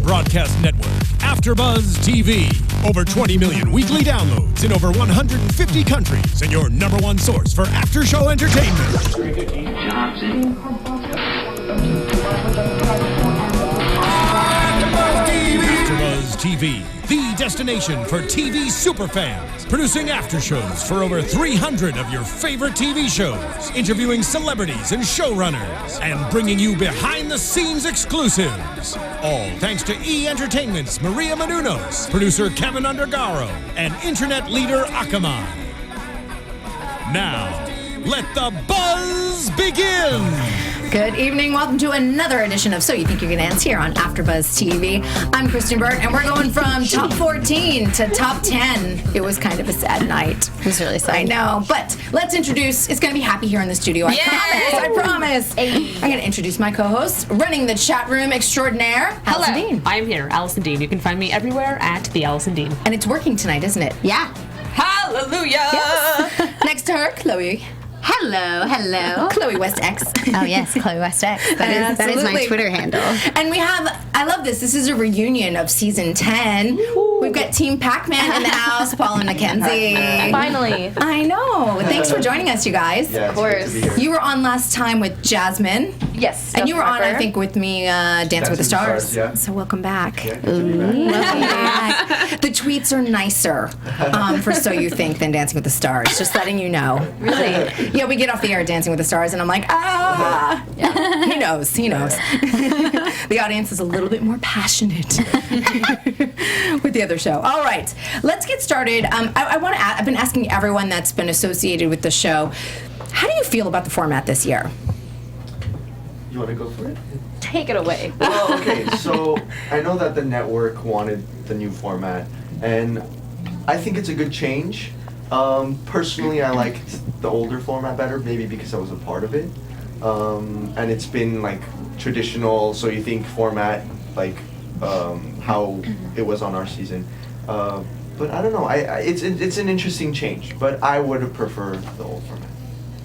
broadcast network, AfterBuzz TV. Over 20 million weekly downloads in over 150 countries, and your number one source for after-show entertainment. AfterBuzz TV, the destination for TV superfans, producing after-shows for over 300 of your favorite TV shows, interviewing celebrities and showrunners, and bringing you behind-the-scenes exclusives. All thanks to E! Entertainment's Maria Menounos, producer Kevin Undergaro, and internet leader Akamai. Now, let the buzz begin! Good evening. Welcome to another edition of So You Think You Can Dance here on AfterBuzz TV. I'm Kristyn Burtt, and we're going from top 14 to top 10. It was kind of a sad night. It was really sad. I know, but let's introduce, it's going to be happy here in the studio. I promise. I'm going to introduce my co-host, running the chat room extraordinaire, Alison Dean. I'm here, Alison Dean. You can find me everywhere at the Alison Dean. And it's working tonight, isn't it? Yeah. Hallelujah! Yes. Next to her, Chloe. Hello. Chloe West X. Oh, yes, Chloe West X. That is my Twitter handle. And we have, I love this. This is a reunion of season 10. Ooh. We've got Team Pac-Man in the house, Paul and Makenzie. Finally. I know. Thanks for joining us, you guys. Yeah, of course. You were on last time with Jasmine. Yes. And you were on, I think, with me, Dancing with the Stars. Yeah. So welcome back. Yeah, good to be back. Welcome back. The tweets are nicer for So You Think than Dancing with the Stars. Just letting you know. Really? Yeah, we get off the air Dancing with the Stars, and I'm like, Yeah. He knows. The audience is a little bit more passionate with the other show. All right, let's get started. I've been asking everyone that's been associated with the show, how do you feel about the format this year? You want to go for it? Take it away. Well, okay, so I know that the network wanted the new format, and I think it's a good change. Personally, I liked the older format better, maybe because I was a part of it. And it's been like traditional, So You Think format, like how it was on our season. But I don't know, it's an interesting change, but I would have preferred the old format.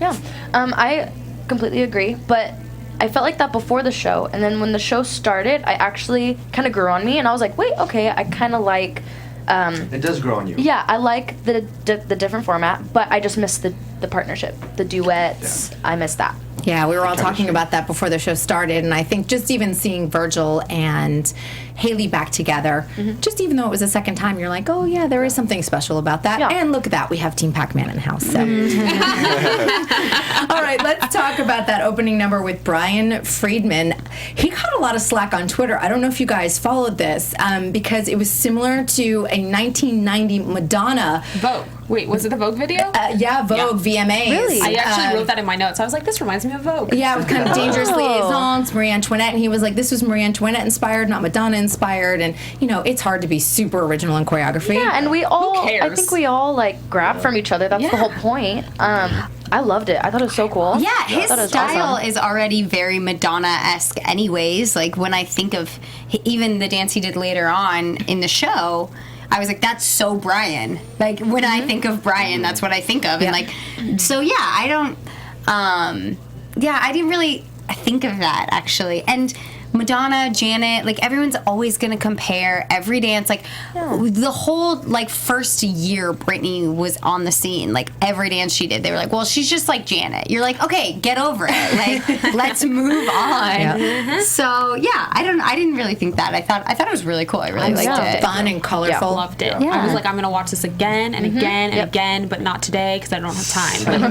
Yeah, I completely agree, but I felt like that before the show, and then when the show started, I actually kind of grew on me, and I was like, wait, okay, I kind of like... it does grow on you. Yeah, I like the different format, but I just miss the partnership, the duets. Yeah. I miss that. Yeah, we were all talking about that before the show started, and I think just even seeing Virgil and Haley back together, just even though it was the second time, you're like, oh yeah, there is something special about that. Yeah. And look at that, we have Team Pac-Man in the house. So. All right, let's talk about that opening number with Brian Friedman. He caught a lot of slack on Twitter. I don't know if you guys followed this, because it was similar to a 1990 Madonna. Vogue. Wait, was it the Vogue video? Yeah, Vogue, VMAs. Really? I actually wrote that in my notes. I was like, this reminds me of Vogue. Yeah, it was kind of Dangerous Liaisons, Marie Antoinette, and he was like, this was Marie Antoinette inspired, not Madonna inspired, and, you know, it's hard to be super original in choreography. Yeah, and we all, Who cares? I think we all, like, grab from each other. That's the whole point. I loved it. I thought it was so cool. Yeah, his style awesome. is already very Madonna-esque anyways. Like, when I think of even the dance he did later on in the show, I was like, that's so Brian. Like, when I think of Brian, that's what I think of. And, like, so, yeah, I don't, I didn't really think of that, actually. And Madonna, Janet, like, everyone's always going to compare every dance. Like, the whole, like, first year Britney was on the scene, like, every dance she did, they were like, well, she's just like Janet. You're like, okay, get over it. Like, let's move on. Yeah. So, yeah, I didn't really think that. I thought it was really cool. I really liked it. Fun and colorful. Yeah, loved it. Yeah. I was like, I'm going to watch this again and again and again, but not today because I don't have time. But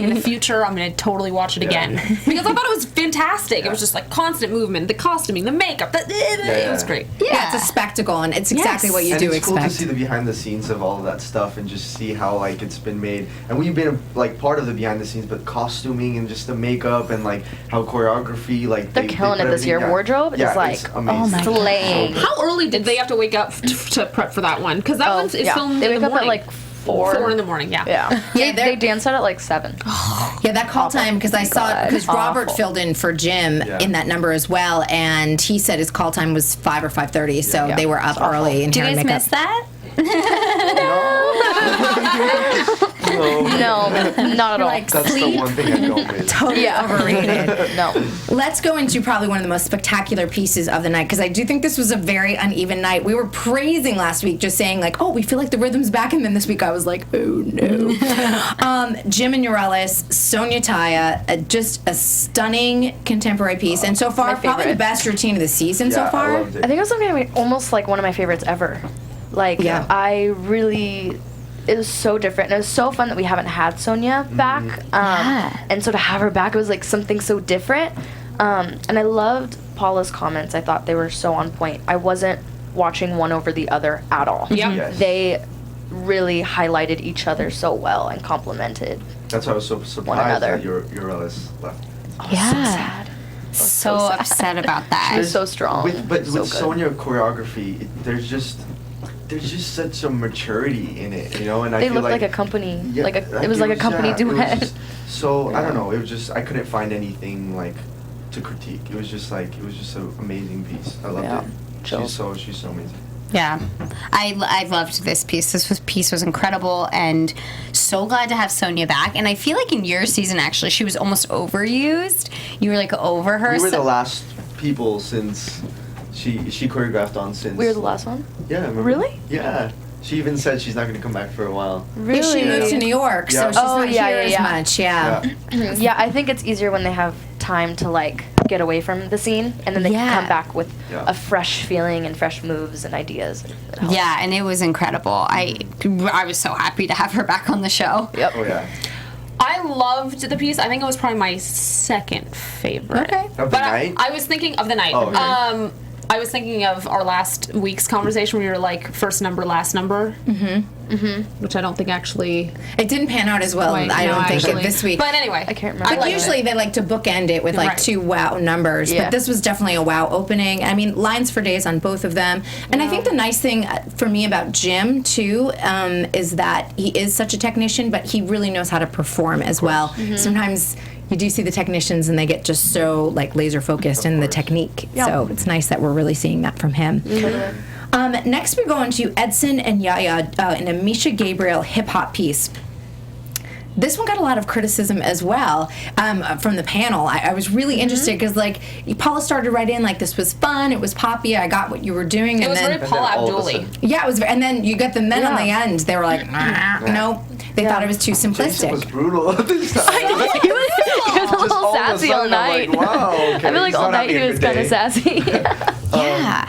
in the future, I'm going to totally watch it again. Because I thought it was fantastic. It was just like constant movement, the costuming, the makeup, it was great. Yeah, it's a spectacle, and it's exactly what you do it's expect. cool to see the behind the scenes of all of that stuff and just see how, like, it's been made. And we've been, like, part of the behind the scenes, but costuming and just the makeup and, like, how choreography, like, They're killing it this year. Wardrobe is like, oh my slaying. How early did they have to wake up to prep for that one? Because that one's filmed They in wake the up morning. at like 4 in the morning, yeah. Yeah, they dance out at like 7. Yeah, that call time, because I saw, because Robert filled in for Jim in that number as well, and he said his call time was 5 or 5:30, so they were up early and Do you hair guys and makeup. miss that? No, not at all. Like, That's sleep. the one thing I don't miss. Totally overrated. No. Let's go into probably one of the most spectacular pieces of the night, because I do think this was a very uneven night. We were praising last week, just saying like, oh, we feel like the rhythm's back, and then this week I was like, oh no. Jim and Eurelis, Sonia Taya, just a stunning contemporary piece, and so far My probably the favorite. best routine of the season so Yeah, far. I loved it. I think it was almost like one of my favorites ever. Like, Yeah. it was so different. And it was so fun that we haven't had Sonia back. And so to have her back, it was like something so different. And I loved Paula's comments. I thought they were so on point. I wasn't watching one over the other at all. Yep. Yes. They really highlighted each other so well and complimented. That's why I was so surprised another. that Eurelis left. Yeah. So upset about that. She's so strong. But So with good. Sonia choreography, there's just such a maturity in it, you know. And I They feel looked like like a company. yeah, It was like a company yeah, it was duet. just- so I don't know. It was just I couldn't find anything like to critique. It was just an amazing piece. I loved Yeah. it. Chill. She's so amazing. Yeah, I loved this piece. Piece was incredible, and so glad to have Sonia back. And I feel like in your season, actually, she was almost overused. You were like over her. We were so- the last people since she choreographed on since. We were the last one? Yeah. Remember? Really? Yeah. She even said she's not going to come back for a while. Really? But she moved to New York, so Yeah. she's Oh, not yeah, here yeah, as yeah. much. Yeah. Yeah, I think it's easier when they have time to like get away from the scene, and then they Yeah. can come back with Yeah. a fresh feeling and fresh moves and ideas. It helps. Yeah, and it was incredible. I was so happy to have her back on the show. Yep. Oh yeah. I loved the piece. I think it was probably my second favorite. Okay. Of the But night. I was thinking of the night. Oh, okay. I was thinking of our last week's conversation where you were like first number, last number. Which I don't think actually. It didn't pan out as well, Wait, I no, don't think, actually. this week. But anyway, I can't remember. But usually they like to bookend it with like Right. 2 wow numbers. Yeah. But this was definitely a wow opening. I mean, lines for days on both of them. And I think the nice thing for me about Jim, too, is that he is such a technician, but he really knows how to perform as well. Sometimes you do see the technicians and they get just so like laser focused in the technique. So it's nice that we're really seeing that from him. Next we go into Edson and Yaya in a Misha Gabriel hip hop piece. This one got a lot of criticism as well from the panel. I was really interested because, like, Paula started right in like this was fun, it was poppy, I got what you were doing, it and was then very Paula all of a Abdul. sudden- yeah, it was, and then you got the men on the end. They were like, nope, they thought it was too Jason simplistic. was brutal this time. he was a Just little all of a sassy all sudden, I'm night. like, wow, okay, I feel like he's all not night he having a was good kind of day. sassy. Yeah.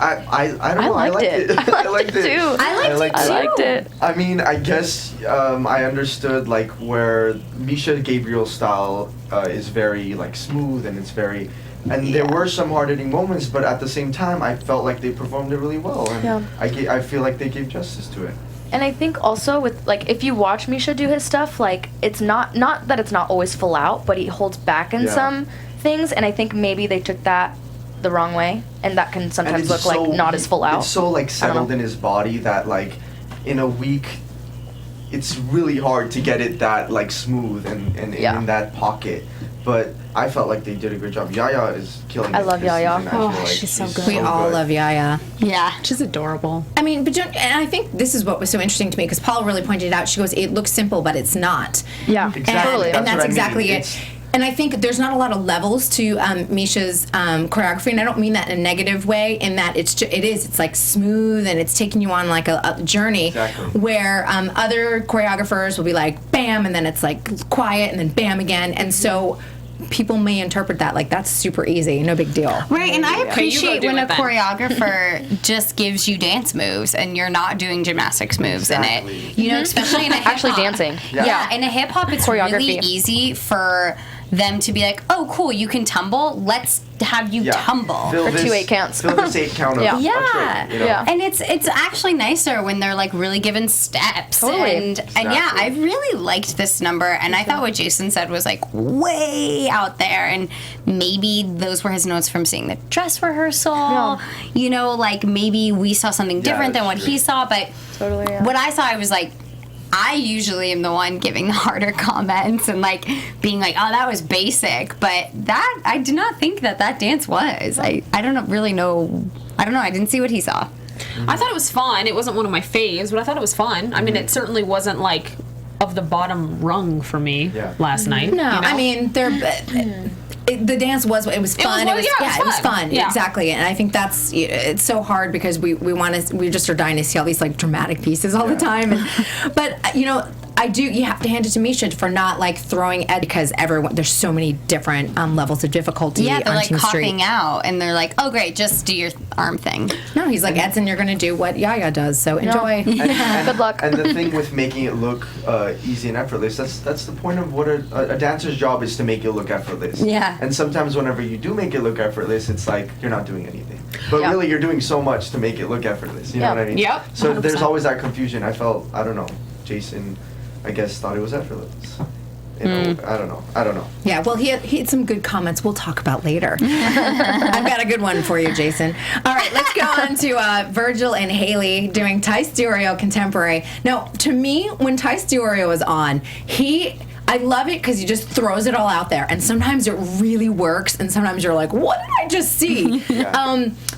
I don't know. I liked it. I liked it. too. I liked it I liked it. I mean, I guess I understood like where Misha Gabriel's style is very like smooth and it's very, and there were some hard-hitting moments, but at the same time, I felt like they performed it really well, and Yeah. I feel like they gave justice to it. And I think also with like if you watch Misha do his stuff, like it's not that it's not always full out, but he holds back in Yeah. some things, and I think maybe they took that the wrong way, and that can And sometimes it's look like not as full out. It's so like I don't settled know. in his body that like in a week, it's really hard to get it that like smooth and Yeah. in that pocket. But I felt like they did a good job. Yaya is killing I it love this Yaya. season, I Oh, feel like. she's so good. We all love Yaya. Yeah. She's adorable. I mean, but and I think this is what was so interesting to me because Paula really pointed it out. She goes, "It looks simple, but it's not." Yeah, Exactly. totally. And That's that's what I mean. exactly it. It's- And I think there's not a lot of levels to Misha's choreography, and I don't mean that in a negative way. In that it's like smooth and it's taking you on like a journey. Exactly. Where other choreographers will be like bam, and then it's like quiet, and then bam again, and so people may interpret that like that's super easy, no big deal. Right, and I Okay, you go appreciate do when it a then. choreographer just gives you dance moves and you're not doing gymnastics moves Exactly. in it. You know, especially in a hip hop. Actually dancing. Yeah. In a hip hop, it's really Choreography. easy for them to be like, "Oh, cool, you can tumble. Let's have you tumble." Fill For this, 2 8 counts. Fill this 8 count of Yeah. a Yeah. trick, you know? Yeah. And it's actually nicer when they're like really given steps. Totally. And yeah, I really liked this number, and I thought what Jason said was like way out there, and maybe those were his notes from seeing the dress rehearsal. Yeah. You know, like maybe we saw something different than what that's he true. saw, but Totally, yeah. what I saw, I was like, I usually am the one giving the harder comments and like being like, oh, that was basic, but that I did not think that dance was. I don't really know. I don't know. I didn't see what he saw. I thought it was fun. It wasn't one of my faves, but I thought it was fun. I mean, it certainly wasn't like of the bottom rung for me last night. No, you know? I mean, the dance was fun. It was fun. Yeah. Exactly. And I think it's so hard because we just are dying to see all these like dramatic pieces all the time. But you have to hand it to Misha for not like throwing Ed, because there's so many different levels of difficulty. Yeah, they're on like Team Street. coughing out, and they're like, "Oh, great, just do your arm thing." No, he's like, Edson, you're going to do what Yaya does, so enjoy. Good luck. And the thing with making it look easy and effortless, that's the point of what a dancer's job is, to make it look effortless. Yeah. And sometimes whenever you do make it look effortless, it's like you're not doing anything. But really, you're doing so much to make it look effortless. You know what I mean? Yep. So 100%. there's always that confusion. I don't know, Jason, I guess, thought it was effortless. I don't know. Yeah, well, he had some good comments we'll talk about later. I've got a good one for you, Jason. All right, let's go on to Virgil and Haley doing Tice DiOrio Contemporary. Now, to me, when Tice DiOrio is on, I love it because he just throws it all out there. And sometimes it really works, and sometimes you're like, what did I just see?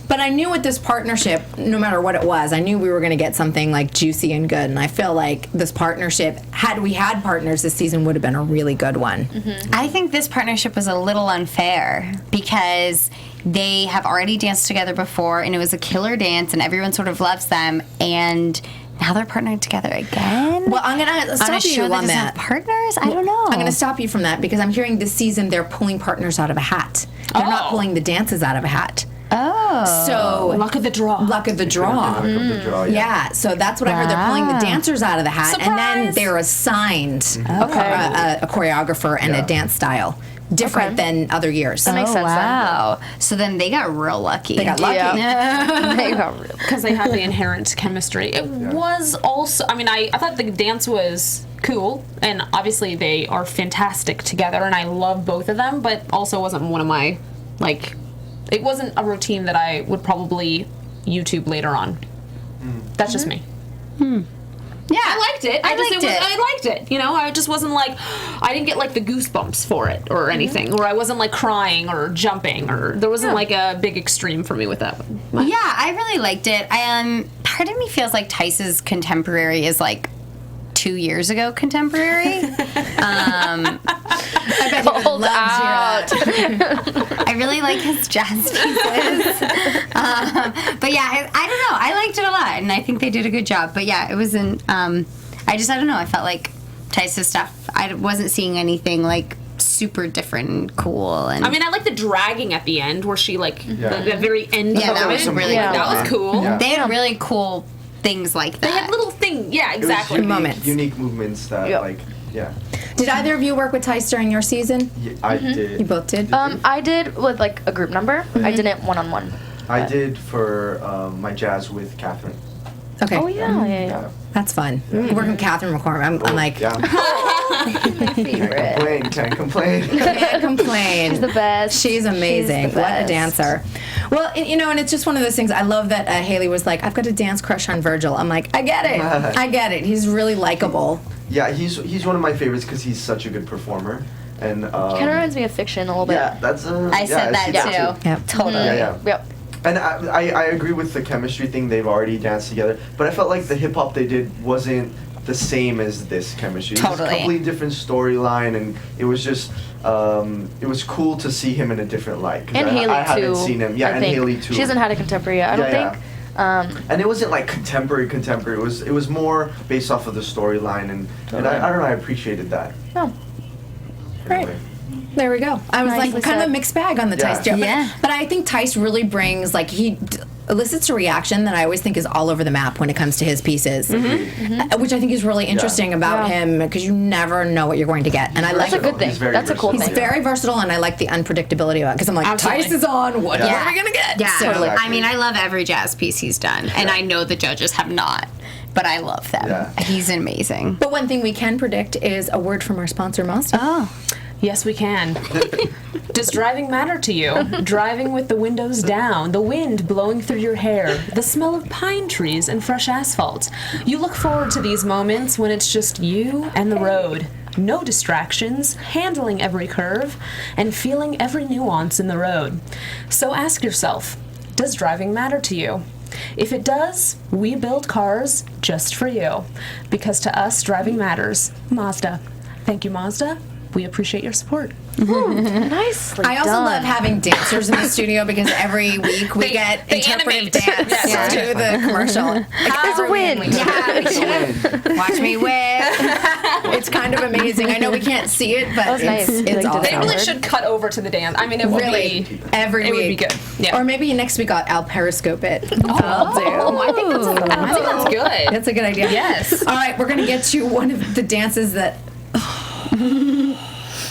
But I knew with this partnership, no matter what it was, I knew we were going to get something like juicy and good. And I feel like this partnership, had we had partners this season, would have been a really good one. Mm-hmm. I think this partnership was a little unfair because they have already danced together before, and it was a killer dance, and everyone sort of loves them. And now they're partnering together again. Well, I'm going to stop you on that. Partners? I don't know. I'm going to stop you from that because I'm hearing this season they're pulling partners out of a hat. They're not pulling the dances out of a hat. Oh. So luck of the draw. Luck of the draw. Yeah, so that's what I heard. They're pulling the dancers out of the hat, and then they're assigned a choreographer and a dance style. Different than other years. That makes sense. Wow. So then they got real lucky. They got lucky. They got real. Because they had the inherent chemistry. It was also, I thought the dance was cool, and obviously they are fantastic together, and I love both of them, but also wasn't one of my, it wasn't a routine that I would probably YouTube later on. That's just me. Yeah, I liked it. I liked it. I just wasn't I didn't get the goosebumps for it or anything, or I wasn't crying or jumping, or there wasn't a big extreme for me with that one. Yeah, I really liked it. Part of me feels like Tice's Contemporary is 2 years ago Contemporary. I bet you would love to hear that. I really like his jazz pieces. But yeah, I don't know. I liked it a lot, and I think they did a good job. But yeah, it wasn't. I don't know. I felt like Tice's stuff. I wasn't seeing anything super different and cool. And I like the dragging at the end, where she the very end. Yeah, that was really cool. That was cool. Yeah. They had really cool things like that. They had little things. Yeah, exactly. Unique movements that yeah. Did either of you work with Tice during your season? Yeah, I did. You both did? I did with a group number. I didn't one-on-one. I did for my jazz with Catherine. Okay. Oh yeah. That's fun. Working with Catherine McCormick, I'm like, Yeah. My favorite. Can't complain. can't complain. She's the best. She's amazing. She's the What a best. dancer. Well, and it's just one of those things. I love that Haley was like, I've got a dance crush on Virgil. I'm like, I get it. I get it. He's really likable. Yeah, he's one of my favorites because he's such a good performer. And Kind of reminds me of Fiction a little bit. yeah, that's I said that too. Yep. Totally. Yeah. Yep. And I agree with the chemistry thing. They've already danced together, but I felt like the hip hop they did wasn't the same as this chemistry. It was Totally. a completely different storyline, and it was just it was cool to see him in a different light. 'Cause And Haley I too. haven't seen him. Yeah, I and think. Haley too. She hasn't had a contemporary yet. I don't think. And it wasn't contemporary. It was more based off of the storyline, and I don't know. I appreciated that. No. Right. Anyway. There we go. I was Nicely kind of a said. mixed bag on the Tice joke. Yeah. But I think Tice really brings, he elicits a reaction that I always think is all over the map when it comes to his pieces, which I think is really interesting about him, because you never know what you're going to get. And I like That's a good thing. He's very That's a cool versatile. thing. He's very versatile, and I like the unpredictability of it, because I'm like, Absolutely. Tice is on, what Yeah. are we going to get? Yeah. So, Exactly. I love every jazz piece he's done, and I know the judges have not, but I love them. Yeah. He's amazing. but one thing we can predict is a word from our sponsor, Mazda. Oh. Yes, we can. Does driving matter to you? Driving with the windows down, the wind blowing through your hair, the smell of pine trees and fresh asphalt. You look forward to these moments when it's just you and the road. No distractions, handling every curve, and feeling every nuance in the road. So ask yourself, does driving matter to you? If it does, we build cars just for you. Because to us, driving matters. Mazda. Thank you, Mazda. We appreciate your support. Nicely I also done. love having dancers in the studio because every week we get interpretive dance to the commercial. There's a win. Watch me whip. It's kind of amazing. I know we can't see it, but was nice. it's Like, awesome. They really should cut over to the dance. I mean, it would Really, be every it week. would be good. Yeah. Or maybe next week I'll periscope it. I'll do. I think that's good. That's a good idea. Yes. All right, we're gonna get to one of the dances that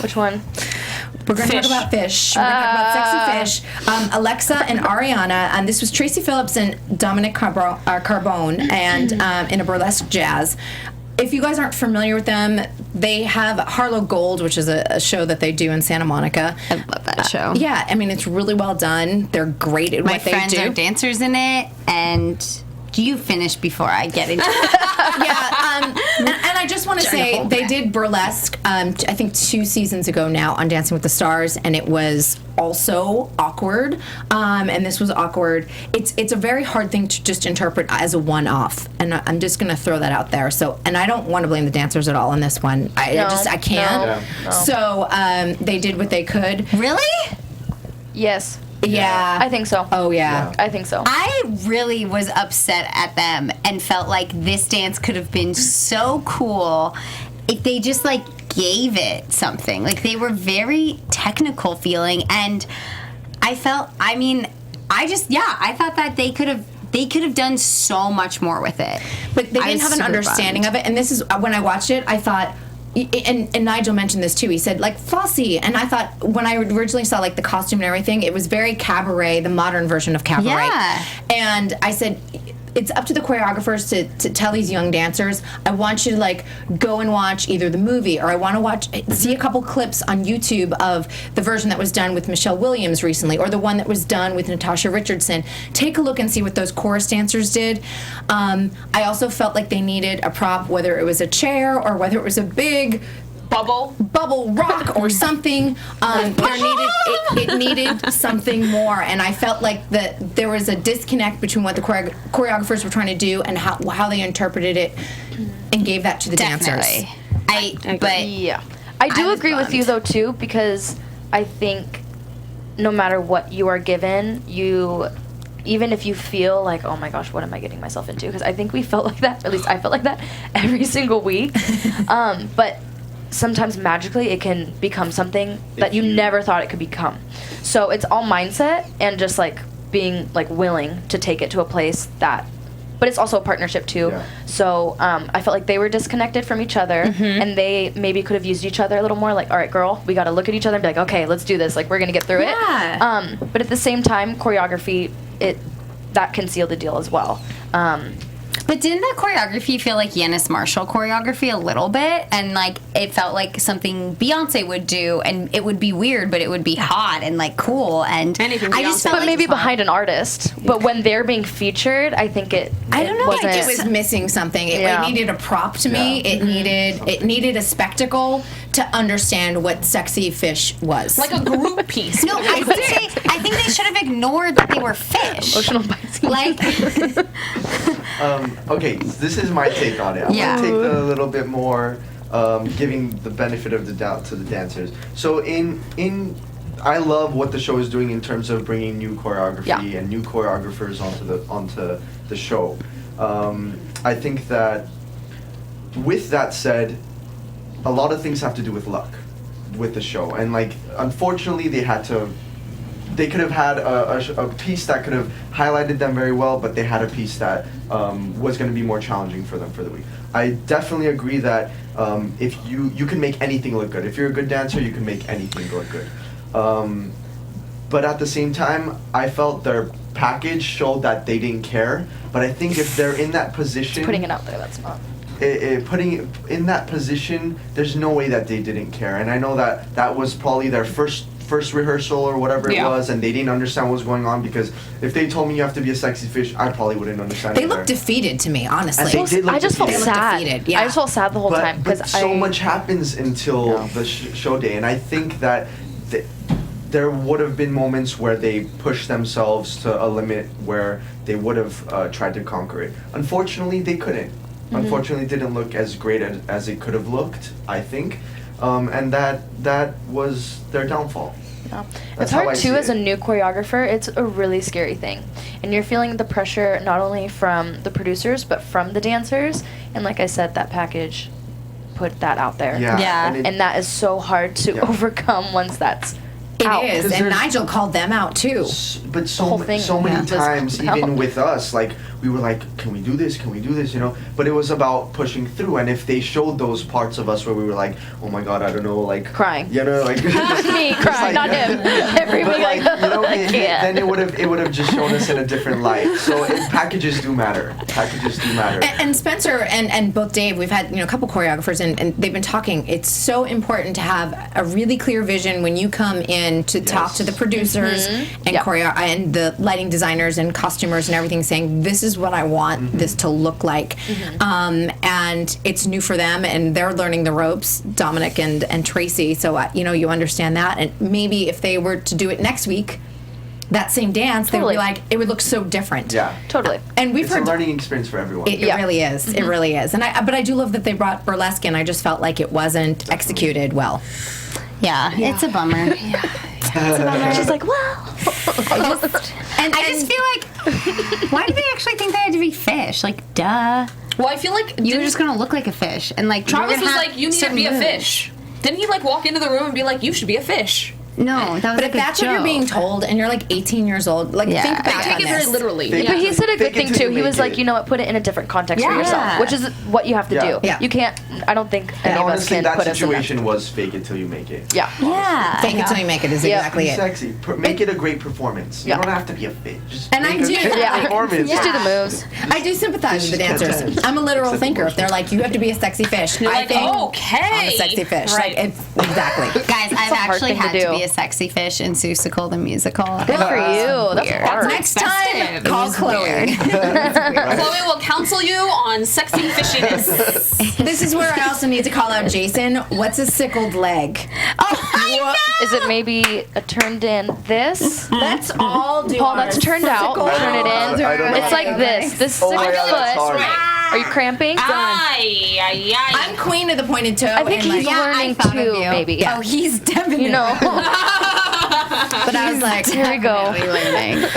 Which one? we're going to talk Fish. about fish. We're going to talk about sexy fish. Alexa and Ariana, and this was Tracy Phillips and Dominic Carbone, and in a burlesque jazz. If you guys aren't familiar with them, they have Harlow Gold, which is a show that they do in Santa Monica. I love that show. Yeah, I mean, it's really well done. They're great at My what they friends do. are dancers in it, and you finish before I get into it. And I just want to say they did Burlesque, I think 2 seasons ago now on Dancing with the Stars, and it was also awkward. And this was awkward. It's a very hard thing to just interpret as a one-off, and I'm just going to throw that out there. So, and I don't want to blame the dancers at all on this one. I can't. No. So they did what they could. Really? Yes. Yeah. I think so. Oh yeah. I think so. I really was upset at them and felt like this dance could have been so cool if they just like gave it something. Like they were very technical feeling, and I thought that they could have done so much more with it. But they I didn't was have an super understanding bummed. of it. And this is when I watched it, I thought, and Nigel mentioned this too. He said like Flossie, and I thought when I originally saw like the costume and everything, it was very cabaret, the modern version of cabaret. Yeah. And I said, it's up to the choreographers to tell these young dancers, I want you to like go and watch either the movie, or I want to see a couple clips on YouTube of the version that was done with Michelle Williams recently, or the one that was done with Natasha Richardson. Take a look and see what those chorus dancers did. I also felt like they needed a prop, whether it was a chair or whether it was a big bubble rock or something. It needed something more, and I felt like that there was a disconnect between what the choreographers were trying to do and how they interpreted it and gave that to the dancers. Yeah. I do agree with you though too, because I think no matter what you are given, even if you feel like, oh my gosh, what am I getting myself into? Because I think we felt like that, or at least I felt like that every single week. But sometimes magically it can become something that you never thought it could become. So it's all mindset and just like being like willing to take it to a place that, but it's also a partnership too. Yeah. So I felt like they were disconnected from each other, and they maybe could have used each other a little more. Like, all right, girl, we got to look at each other and be like, okay, let's do this. Like, we're gonna get through it. But at the same time, choreography, that can seal the deal as well. But didn't the choreography feel like Yanis Marshall choreography a little bit? And like it felt like something Beyonce would do, and it would be weird, but it would be hot and like cool. And Anything I just Beyonce. felt But like maybe behind an artist. But when they're being featured, I think I don't know. wasn't. It was missing something. It needed a prop to me. Yeah. It needed a spectacle to understand what sexy fish was. Like a group piece. No, I think they should have ignored that they were fish. emotional biting. Like Okay, this is my take on it. I'm Yeah. gonna take the little bit more, giving the benefit of the doubt to the dancers. So I love what the show is doing in terms of bringing new choreography and new choreographers onto the show. I think that with that said, a lot of things have to do with luck with the show, and like unfortunately they could have had a piece that could have highlighted them very well, but they had a piece that was going to be more challenging for them for the week. I definitely agree that if you can make anything look good. If you're a good dancer, you can make anything look good. But at the same time, I felt their package showed that they didn't care. But I think if they're in that position, Putting it out there, that's not. Putting it in that position, there's no way that they didn't care. And I know that was probably their first rehearsal or whatever it was, and they didn't understand what was going on, because if they told me you have to be a sexy fish, I probably wouldn't understand. They looked defeated to me, honestly. And they did look I just felt defeated. sad. defeated, yeah. I just felt sad the whole time But because so much happens until the show day, and I think that there would have been moments where they pushed themselves to a limit where they would have tried to conquer it. Unfortunately, they couldn't. Unfortunately, it didn't look as great as it could have looked, I think. And that was their downfall. Yeah. That's It's how I hard see too it. as a new choreographer. It's a really scary thing, and you're feeling the pressure not only from the producers but from the dancers. And like I said, that package put that out there. Yeah. And that is so hard to overcome once that's out. It is, 'Cause and there's- Nigel called them out too. But whole thing, so many yeah, was times, compelled. even with us, like we were like, can we do this? Can we do this? You know. But it was about pushing through. And if they showed those parts of us where we were like, oh my god, I don't know, like Crying. you know, like Me crying, not him. Everybody But like, you know, I can't. then it would have just shown us in a different light. So packages do matter. Packages do matter. And Spencer and both Dave, we've had a couple choreographers and they've been talking. It's so important to have a really clear vision when you come in to talk to the producers and Yep. and the lighting designers and costumers and everything, saying this is what I want this to look like. And it's new for them, and they're learning the ropes, Dominic and Tracy. So you understand that, and maybe if they were to do it next week, that same dance, they would Totally. be like, it would look so different. Yeah. Totally. And we've It's a heard learning experience for everyone. it Yeah. really is. It really is. And but I do love that they brought Burlesque in. I just felt like it wasn't executed well. Yeah, it's a bummer. She's like, well. I just feel like, why did they actually think they had to be fish? Like, duh. Well, I feel like You were just gonna look like a fish, and like Travis you're was gonna have like, you need to certain be a moves. fish. Didn't he like walk into the room and be like, you should be a fish? No, that was But like if that's what you're being told, and you're like 18 years old, like Yeah, think I back Take on it very this. literally. Fake But he said a good Fake it thing till too. you He make was like, it. you know what, put it in a different context for Yeah. yourself, which is what you have to Yeah. do. Yeah. You can't. I don't think any And of us honestly, can that put us in that. situation was fake it till you make it. Yeah. Yeah. Fake it till you make it is Yeah. exactly Be it. sexy. Make it a great performance. Yeah. You don't have to be a fit. Just And I make a do- good Yeah. performance. Just do the moves. I do sympathize with the dancers. I'm a literal thinker. If they're like, you have to be a sexy fish, You're I like, think okay. I'm a sexy fish. Right. Like, exactly. Guys, I've a hard actually thing to had to do. be a sexy fish in Seussical the musical. Good for you. That's weird. hard. Next time, festive. call It was Chloe. weird. Chloe will counsel you on sexy fishiness. This is where I also need to call out Jason. What's a sickled leg? Is it maybe a turned in this? Let's all do Paul, that's turned out. Turn it in. I don't know. It's like this. This Oh is my like God, that's foot. hard. Are you cramping? Ay, ay, ay. I'm queen of the pointed toe. I think and he's like, learning thought of too, you. maybe. Oh, he's definitely. You know. but I was like, Here we go. learning.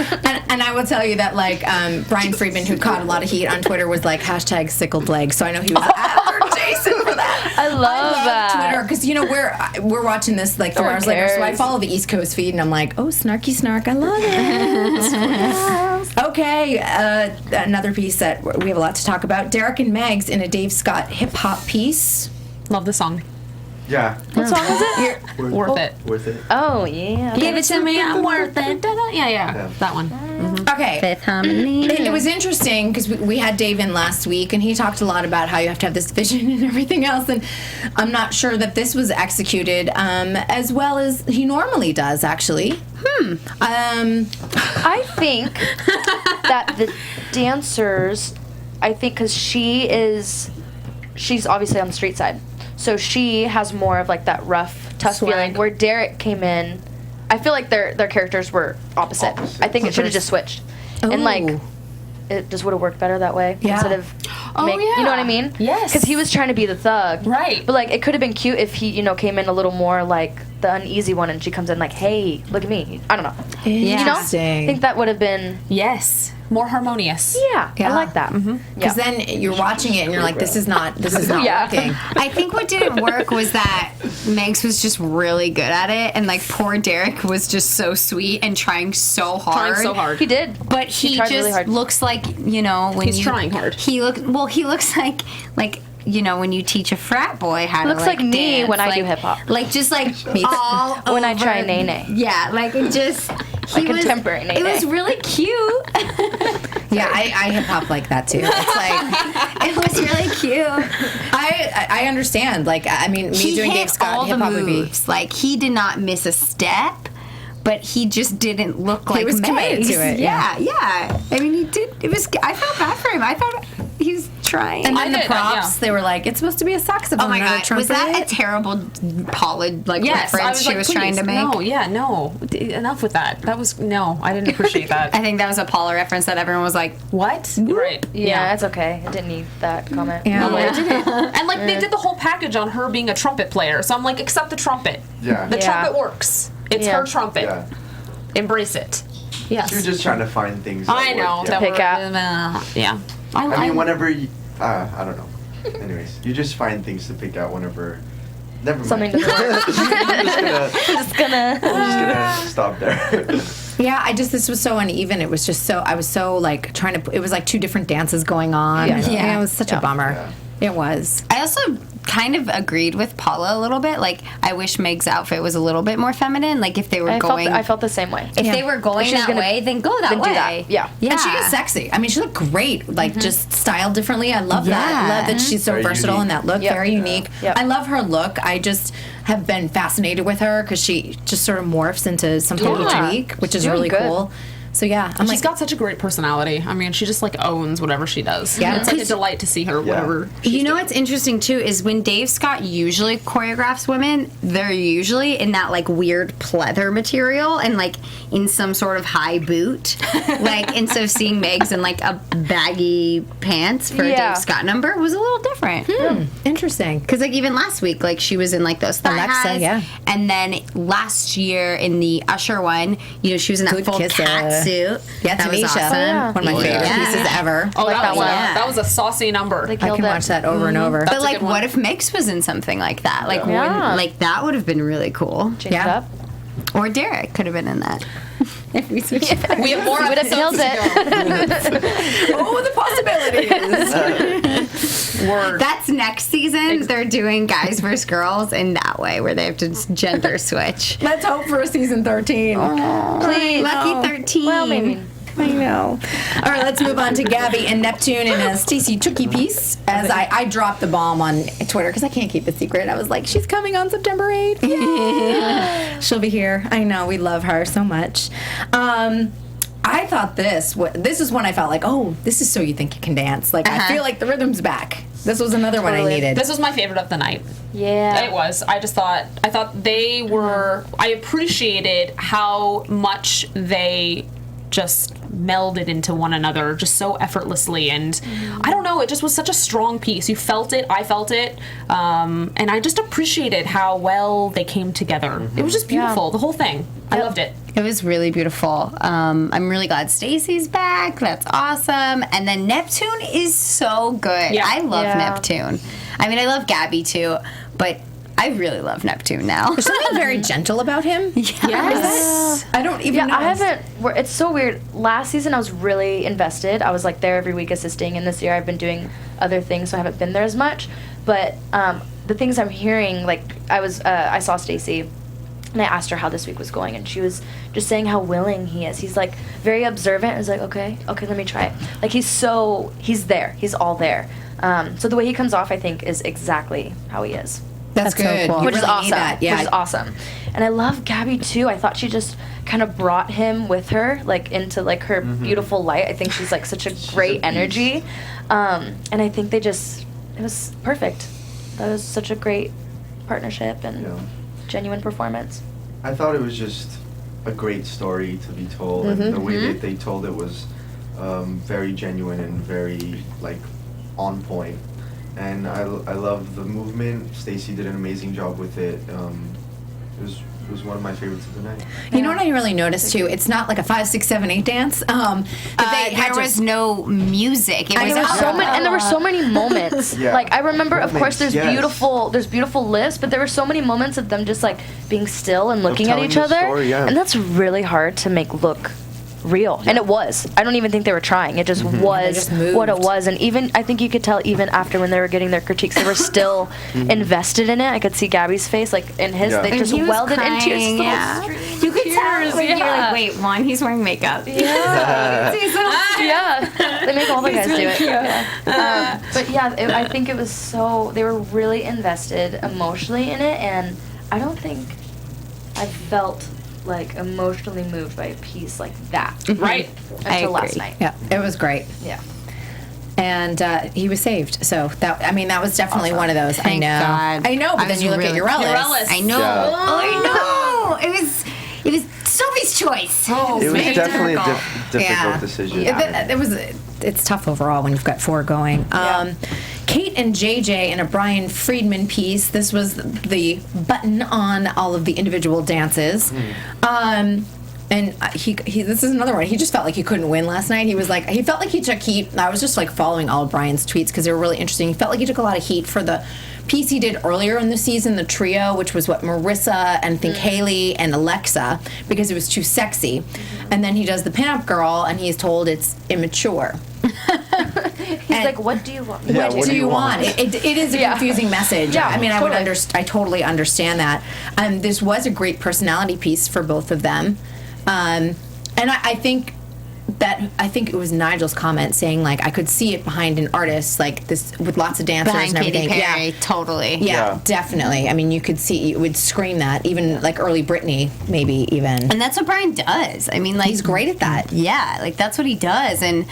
and I will tell you that like Brian Friedman, who caught a lot of heat on Twitter, was like hashtag sickled leg. So I know he was after Jason for that. I love that. Twitter because we're watching this like 3 No one hours later, so I cares. follow the East Coast feed and I'm like, oh, snarky snark, I love it. Okay, another piece that we have a lot to talk about. Derek and Megs in a Dave Scott hip hop piece. Love the song. Yeah. What song is it? Worth it. Worth it. Oh, yeah. Give it to me, I'm worth it. Da-da. Yeah, Yeah. that one. Okay. Fifth Harmony. It was interesting because we had Dave in last week and he talked a lot about how you have to have this vision and everything else, and I'm not sure that this was executed as well as he normally does, actually. I think that the dancers, because she's obviously on the street side, so she has more of like that rough, tough Swag. feeling. Where Derek came in, I feel like their characters were opposite. Opposite. I think it should have just switched, and like Ooh. it just would have worked better that way Yeah. instead of. Oh, you know what I yeah. mean? Yes. Because he was trying to be the thug, Right. But like it could have been cute if he, came in a little more like the uneasy one, and she comes in like, "Hey, look at me." I don't know. You know? Interesting. I think that would have been. Yes. More harmonious. Yeah, Yeah. I like that. Because Yeah. then you're watching it and you're like, this is not Yeah. working. I think what didn't work was that Megs was just really good at it, and like poor Derek was just so sweet and trying so hard. Trying so hard. He did. But he tried just really hard. looks like, when He's trying hard. He looks like when you teach a frat boy how Looks to like me dance, when I do hip-hop. Like just like all When I over. try nene. Yeah, like it just Like contemporary It was nene. really cute. Yeah, I hip hop like that too. It's like It was really cute. I understand. Like I mean, me He doing hit Dave Scott all the hip hop would be. moves. Like he did not miss a step, but he just didn't look like was committed Megs. to it, Yeah. I mean, he did. It was. I felt bad for him. I thought he was trying. And then I the did, props, yeah. they were like, it's supposed to be a saxophone. Oh my not a god, trumpet. was that a terrible Pollard Yes, I reference was she like, was please, trying to make? No, yeah, no. Enough with that. That was, no, I didn't appreciate that. I think that was a Paula reference that everyone was like, "What?" Right. Yeah, it's okay. I didn't need that comment. Yeah. No, I didn't. And like they did the whole package on her being a trumpet player, so I'm like, accept the trumpet. Yeah. The Yeah. trumpet works. It's Yeah. her trumpet. Yeah. Embrace it. Yes. You're just trying to find things. That I know. work, That yeah. Pick were, yeah. I mean, whenever you, I don't know. Anyways, you just find things to pick out whenever. Never mind. Something doesn't work. Just gonna. I'm just gonna stop there. Yeah, this was so uneven. It was just so, I was so like trying to, it was like two different dances going on. Yeah. Yeah, it was such a bummer. Yeah. It was. I also kind of agreed with Paula a little bit. Like, I wish Meg's outfit was a little bit more feminine. Like, if they were I felt the same way. if they were going she's that gonna- way, then go that then way. do that. Yeah. Yeah. And she is sexy. I mean, she looked great, like just styled differently. I love that. I Yeah. love that she's so Very versatile unique. in that look. Yep. Very unique. Yep. I love her look. I just have been fascinated with her because she just sort of morphs into something Yeah. unique, which is Doing really good. cool. So yeah, I'm She's like, got such a great personality. I mean, she just like owns whatever she does. Yeah. It's like a delight to see her, Yeah. whatever. You know what's interesting too is when Dave Scott usually choreographs women, they're usually in that like weird pleather material and like in some sort of high boot. Like instead of seeing Meg's in like a baggy pants for a Yeah. Dave Scott number was a little different. interesting. Because like even last week, like she was in like those thigh Alexa, highs. yeah. And then last year in the Usher one, you know, she was in that Good full kisser. cat suit. Yeah, that was Tanisha. awesome. yeah. One of my Oh, favorite yeah. pieces ever. Oh, Like that one. That was a saucy number. They I killed can it. watch that over and over. But That's a like, good one. what if Mix was in something like that? Like, Yeah. wouldn't- Yeah. like that would have been really cool. Change Yeah. it up. Or Derek could have been in that. If we switched back. we have more Would have episodes killed to it. Oh, the possibilities. go. Word. That's next season. They're doing guys versus girls in that way, where they have to gender switch. Let's hope for a season 13. Please, lucky 13. Well, maybe. I know. All right, let's move on to Gabby and Neptune in a Stacey Tricky piece. As I dropped the bomb on Twitter because I can't keep it secret. I was like, she's coming on September 8th. Yay! She'll be here. I know. We love her so much. I thought this is one I felt like, oh, this is So You Think You Can Dance. Like, I feel like the rhythm's back. This was another one I Totally. needed. This was my favorite of the night. Yeah. It was. I thought they were, I appreciated how much they just melded into one another just so effortlessly, and I don't know, it just was such a strong piece. You felt it, I felt it, and I just appreciated how well they came together. It was just beautiful, the whole thing. I loved it. It was really beautiful. I'm really glad Stacey's back. That's awesome. And then Neptune is so good. Yeah. I love Yeah. Neptune. I mean, I love Gabby too, but I really love Neptune now. There's something very gentle about him. Yes. I don't even Yeah, know. I haven't. It's so weird. Last season, I was really invested. I was like there every week assisting, and this year I've been doing other things, so I haven't been there as much. But the things I'm hearing, like I saw Stacey, and I asked her how this week was going, and she was just saying how willing he is. He's like very observant. He's like, okay, let me try it. Like he's there. He's all there. So the way he comes off, I think, is exactly how he is. That's so good. cool. You Which is really awesome. need that. Yeah. Which is awesome. And I love Gabby too. I thought she just kind of brought him with her, like into like her beautiful light. I think she's like such a great a energy. And I think it was perfect. That was such a great partnership and Yeah. genuine performance. I thought it was just a great story to be told, and the way that they told it was very genuine and very like on point. And I love the movement. Stacey did an amazing job with it. It was one of my favorites of the night. You know what I really noticed too? It's not like a 5, 6, 7, 8 dance. But they had There to- was no music. It I was know, And there were so many moments. Yeah. Like I remember, of course, Moments, there's yes. beautiful lists, but there were so many moments of them just like being still and looking at telling each the other, story, yeah. and that's really hard to make look real. And it was. I don't even think they were trying. It just was just moved. what it was. And even I think you could tell even after when they were getting their critiques, they were still invested in it. I could see Gabby's face, like in his, Yeah. they And just he was welded crying, into his yeah. You could tell. Like, you're like, wait, one, he's wearing makeup. Yeah, they make all the guys do it. Yeah. But yeah, I think it was they were really invested emotionally in it, and I don't think I felt like emotionally moved by a piece like that Right. I until last agree. night. Yeah, it was great. Yeah. And he was saved. So that was definitely one of those. Thank God. I know. But then you look at Urellis. I know. Yeah. Oh, I know. It was Sophie's choice. Oh, It was man. definitely a difficult Yeah. decision. It's tough overall when you've got 4 going. Kate and JJ in a Brian Friedman piece. This was the button on all of the individual dances. And he this is another one. He just felt like he couldn't win last night. He was like, he felt like he took heat. I was just like following all of Brian's tweets because they were really interesting. He felt like he took a lot of heat for the piece he did earlier in the season, the trio, which was what Marissa and I think Haley and Alexa, because it was too sexy. And then he does the pinup girl, and he's told it's immature. He's like, what do you want? Yeah, What do you want? It is a confusing message. Yeah, I mean, totally. I totally understand that. This was a great personality piece for both of them. And I think it was Nigel's comment saying, like, I could see it behind an artist like this with lots of dancers Behind and everything. Katy Perry, Yeah. totally. Yeah, definitely. I mean, you could see, it would scream that, even like early Britney, maybe even. And that's what Brian does. I mean, like, He's great at that. Yeah, like that's what he does. And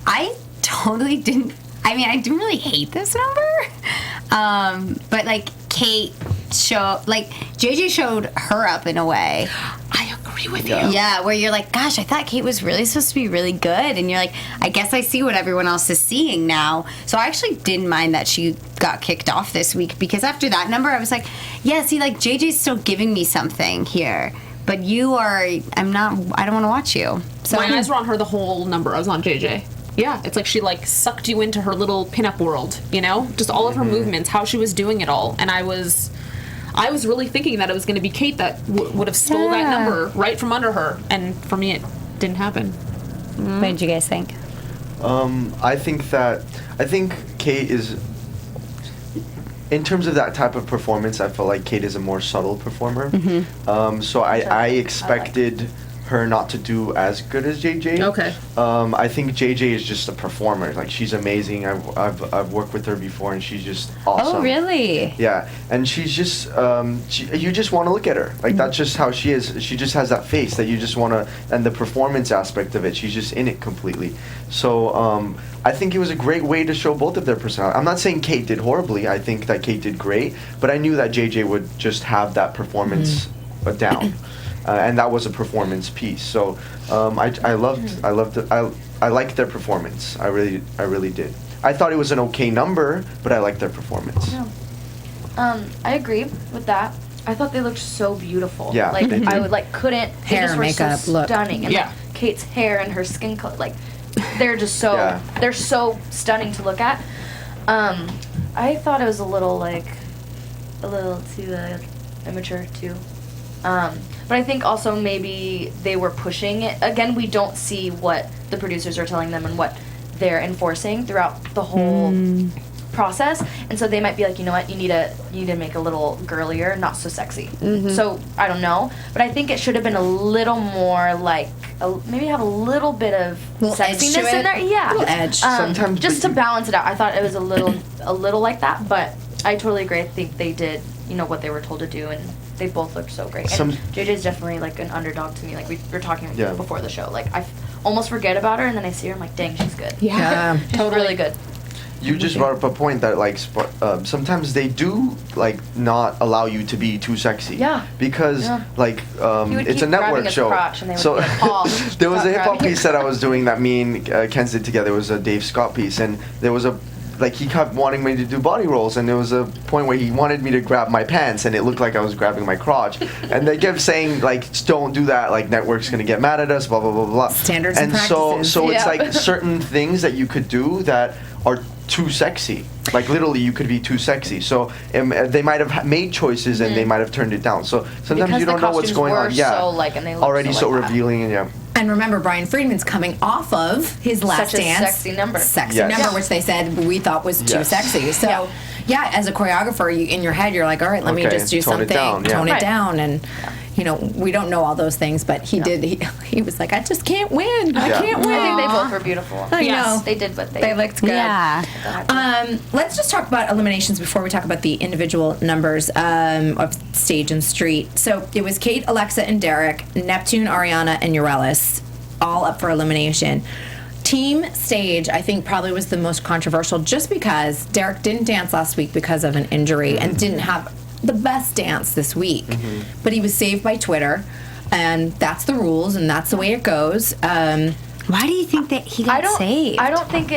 I totally didn't. I mean, I didn't really hate this number, but like Kate JJ showed her up in a way. I agree with Yeah, where you're like, gosh, I thought Kate was really supposed to be really good, and you're like, I guess I see what everyone else is seeing now. So I actually didn't mind that she got kicked off this week, because after that number, I was like, yeah, see, like JJ's still giving me something here, but I don't want to watch you. So My eyes were on her the whole number. I was on JJ. Yeah, it's like she like sucked you into her little pinup world, you know? Just all of her movements, how she was doing it all. And I was really thinking that it was going to be Kate that would have stole that number right from under her. And for me, it didn't happen. What did you guys think? I think Kate is, in terms of that type of performance, I felt like Kate is a more subtle performer. So I expected her not to do as good as JJ. Okay. I think JJ is just a performer. Like, she's amazing. I've worked with her before, and she's just awesome. Oh, really? Yeah, and she's just you just want to look at her. Like, that's just how she is. She just has that face that you just want to, and the performance aspect of it, she's just in it completely. So I think it was a great way to show both of their personality. I'm not saying Kate did horribly. I think that Kate did great, but I knew that JJ would just have that performance down. And that was a performance piece. So I loved it. I liked their performance. I really did. I thought it was an okay number, but I liked their performance. Yeah. I agree with that. I thought they looked so beautiful. Yeah, like they did. I would like couldn't. They Hair, just were makeup, so look. stunning, and Yeah. like, Kate's hair and her skin color, like they're just so Yeah. they're so stunning to look at. I thought it was a little too immature too. But I think also maybe they were pushing it. Again, we don't see what the producers are telling them and what they're enforcing throughout the whole process, and so they might be like, you know what, you need to make a little girlier, not so sexy. So I don't know, but I think it should have been a little more like maybe have a little bit of Little edge to sexiness in it. there. Yeah, Little edge. Sometimes just to we- balance it out. I thought it was a little like that, but I totally agree. I think they did, what they were told to do, and they both looked so great. And JJ's definitely like an underdog to me. Like we were talking before the show. Like I almost forget about her, and then I see her, I'm like, dang, she's good. Yeah. She's really good. You just brought up a point that like sometimes they do like not allow you to be too sexy. Yeah. Because like would it's keep a network grabbing his show. crotch and they would So be like, "Paul, there was stop a hip hop grabbing piece that I was doing that me and Kenz did together. It was a Dave Scott piece, and there was he kept wanting me to do body rolls, and there was a point where he wanted me to grab my pants, and it looked like I was grabbing my crotch. And they kept saying, like, don't do that, like, network's gonna get mad at us, blah, blah, blah, blah. Standards and practices. so it's Yeah. like certain things that you could do that are too sexy. Like, literally, you could be too sexy. So they might have made choices, and they might have turned it down. So sometimes Because you don't the know what's costumes going were on. Yeah. so, like, and they looked already so so like that. revealing, and yeah. And remember, Brian Friedman's coming off of his last Such a dance. sexy number. Sexy Yes. number, Yeah. which they said we thought was too Yes. sexy. So, yeah, as a choreographer, in your head, you're like, all right, let me Okay, just do tone something. it down, yeah. Tone it Right. down. And, we don't know all those things, but he did. He was like, I just can't win. I Yeah. can't win. I think they both were beautiful. I Yes. know. They did what They looked good. Yeah. Let's just talk about eliminations before we talk about the individual numbers of stage and street. So it was Kate, Alexa, and Derek, Neptune, Ariana, and Urellis, all up for elimination. Team stage, I think, probably was the most controversial just because Derek didn't dance last week because of an injury and didn't have the best dance this week. But he was saved by Twitter, and that's the rules, and that's the way it goes. Why do you think that he got saved? I don't think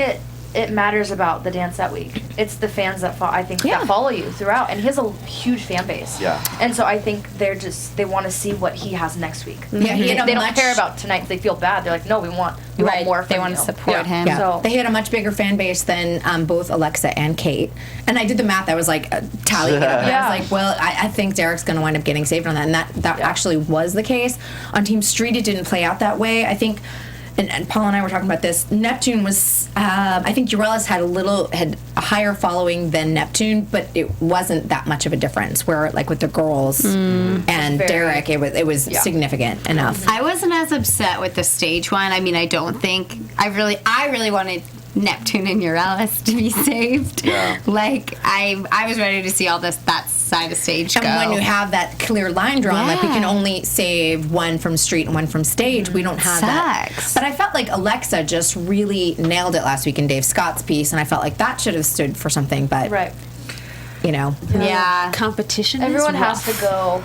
it matters about the dance that week. It's the fans that that follow you throughout, and he has a huge fan base. Yeah. And so I think they want to see what he has next week. Yeah, he had they don't care about tonight. They feel bad. They're like, no, we want more. They want to support him. Yeah. So they had a much bigger fan base than both Alexa and Kate. And I did the math. I was like, tallying it up. And I was like, well, I think Derek's going to wind up getting saved on that. And that actually was the case. On Team Street, it didn't play out that way. I think, and Paul and I were talking about this, Neptune was, I think Urellis had a higher following than Neptune, but it wasn't that much of a difference. Where, like, with the girls and Derek, it was significant enough. I wasn't as upset with the stage one. I mean, I don't think I really wanted Neptune and Urellis to be saved. Yeah. Like I was ready to see all that side of stage go. And when you have that clear line drawn, like we can only save one from street and one from stage, we don't have that. But I felt like Alexa just really nailed it last week in Dave Scott's piece, and I felt like that should have stood for something, but you know. Yeah. Competition everyone is rough. has to go.